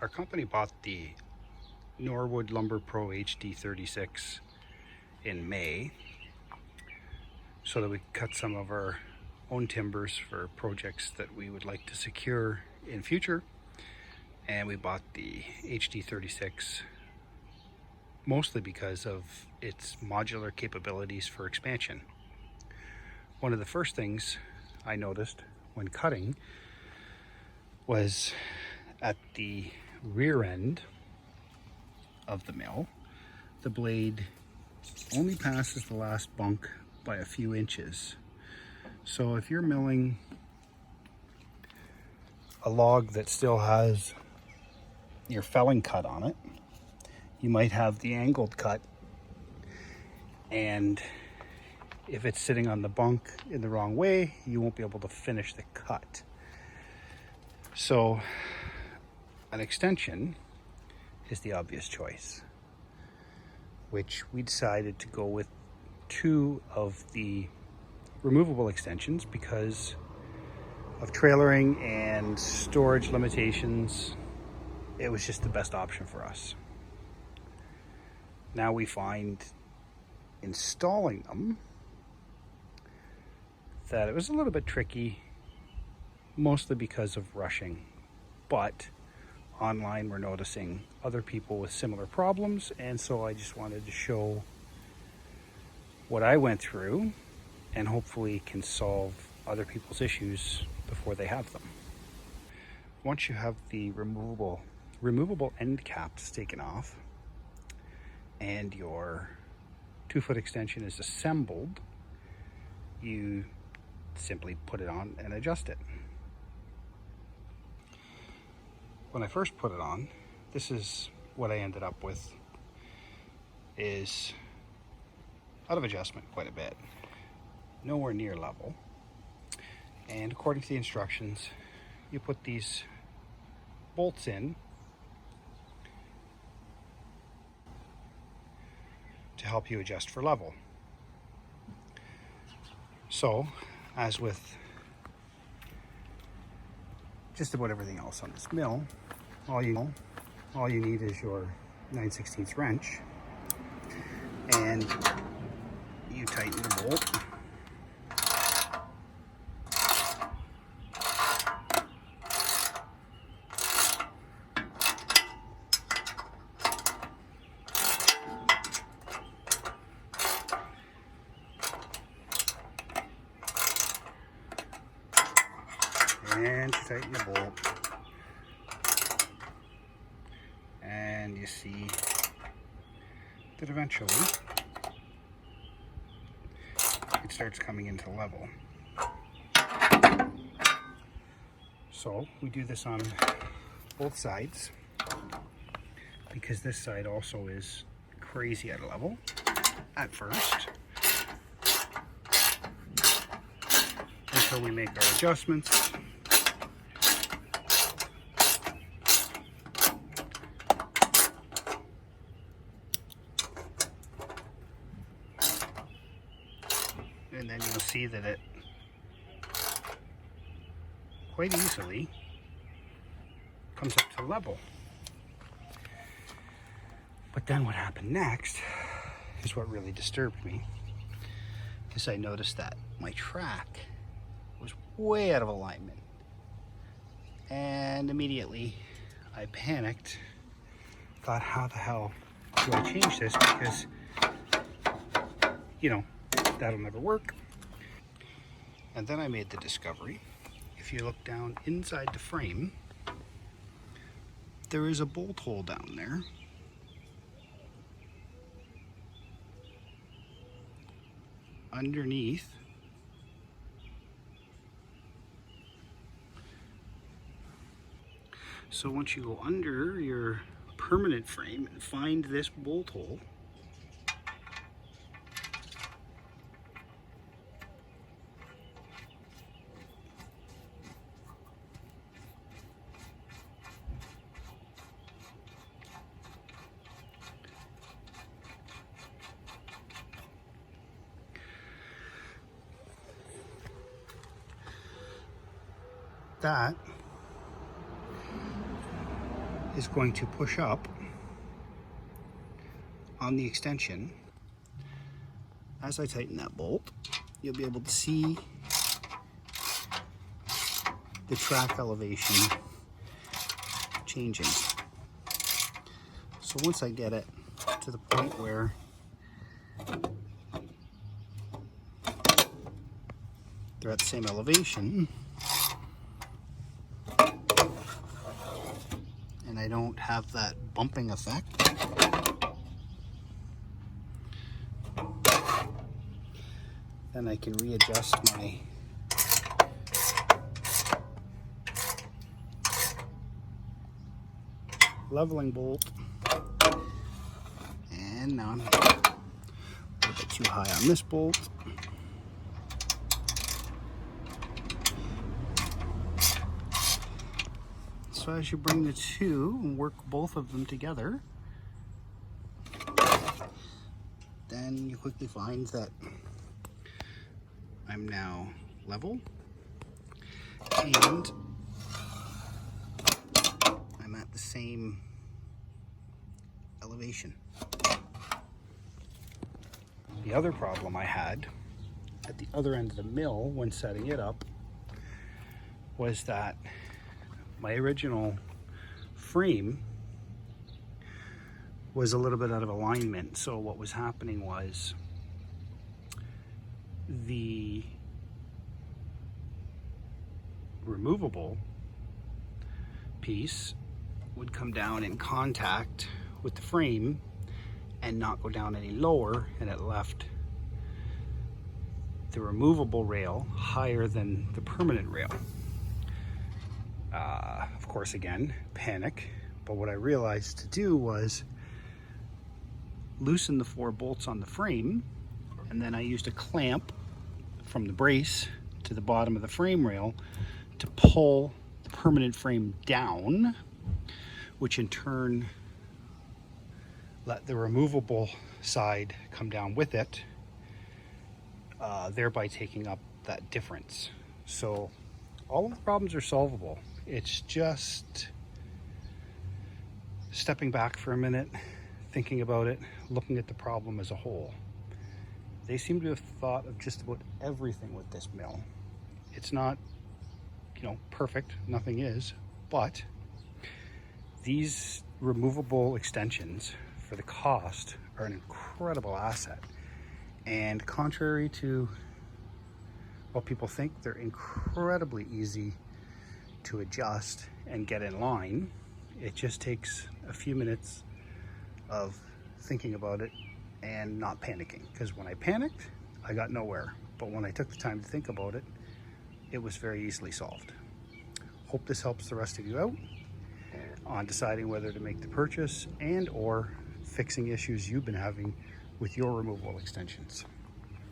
Our company bought the Norwood Lumber Pro HD36 in May so that we could cut some of our own timbers for projects that we would like to secure in future. And we bought the HD36 mostly because of its modular capabilities for expansion. One of the first things I noticed when cutting was at the rear end of the mill, the blade only passes the last bunk by a few inches. So if you're milling a log that still has your felling cut on it, you might have the angled cut, and if it's sitting on the bunk in the wrong way, you won't be able to finish the cut. So an extension is the obvious choice, which we decided to go with 2 of the removable extensions because of trailering and storage limitations. It was just the best option for us. Now we find installing them that it was a little bit tricky, mostly because of rushing, but online we're noticing other people with similar problems, and so I just wanted to show what I went through and hopefully can solve other people's issues before they have them. Once you have the removable end caps taken off and your 2-foot extension is assembled, you simply put it on and adjust it. When I first put it on, this is what I ended up with, is out of adjustment quite a bit, nowhere near level. And according to the instructions, you put these bolts in to help you adjust for level. So, as with just about everything else on this mill, all you need is your 9/16 wrench, and you tighten the bolt. And you tighten the bolt, and you see that eventually it starts coming into level. So we do this on both sides because this side also is crazy out of level at first, until we make our adjustments. And then you'll see that it quite easily comes up to level. But then what happened next is what really disturbed me, because I noticed that my track was way out of alignment. And immediately I panicked, thought, how the hell do I change this? Because, you know, that'll never work. And then I made the discovery, if you look down inside the frame, there is a bolt hole down there. Underneath so once you go under your permanent frame and find this bolt hole, that is going to push up on the extension. As I tighten that bolt, you'll be able to see the track elevation changing. So once I get it to the point where they're at the same elevation, and I don't have that bumping effect, then I can readjust my leveling bolt. And now I'm a little bit too high on this bolt. So as you bring the two and work both of them together, then you quickly find that I'm now level and I'm at the same elevation. The other problem I had at the other end of the mill when setting it up was that my original frame was a little bit out of alignment. So what was happening was the removable piece would come down in contact with the frame and not go down any lower, and it left the removable rail higher than the permanent rail. Of course, again, panic, but what I realized to do was loosen the 4 bolts on the frame, and then I used a clamp from the brace to the bottom of the frame rail to pull the permanent frame down, which in turn let the removable side come down with it, thereby taking up that difference. So all of the problems are solvable. It's just stepping back for a minute, thinking about it, looking at the problem as a whole. They seem to have thought of just about everything with this mill. It's not, perfect, nothing is, but these removable extensions for the cost are an incredible asset. And contrary to what people think, they're incredibly easy to adjust and get in line. It just takes a few minutes of thinking about it and not panicking, because when I panicked, I got nowhere. But when I took the time to think about it, it was very easily solved. Hope this helps the rest of you out on deciding whether to make the purchase and or fixing issues you've been having with your removable extensions.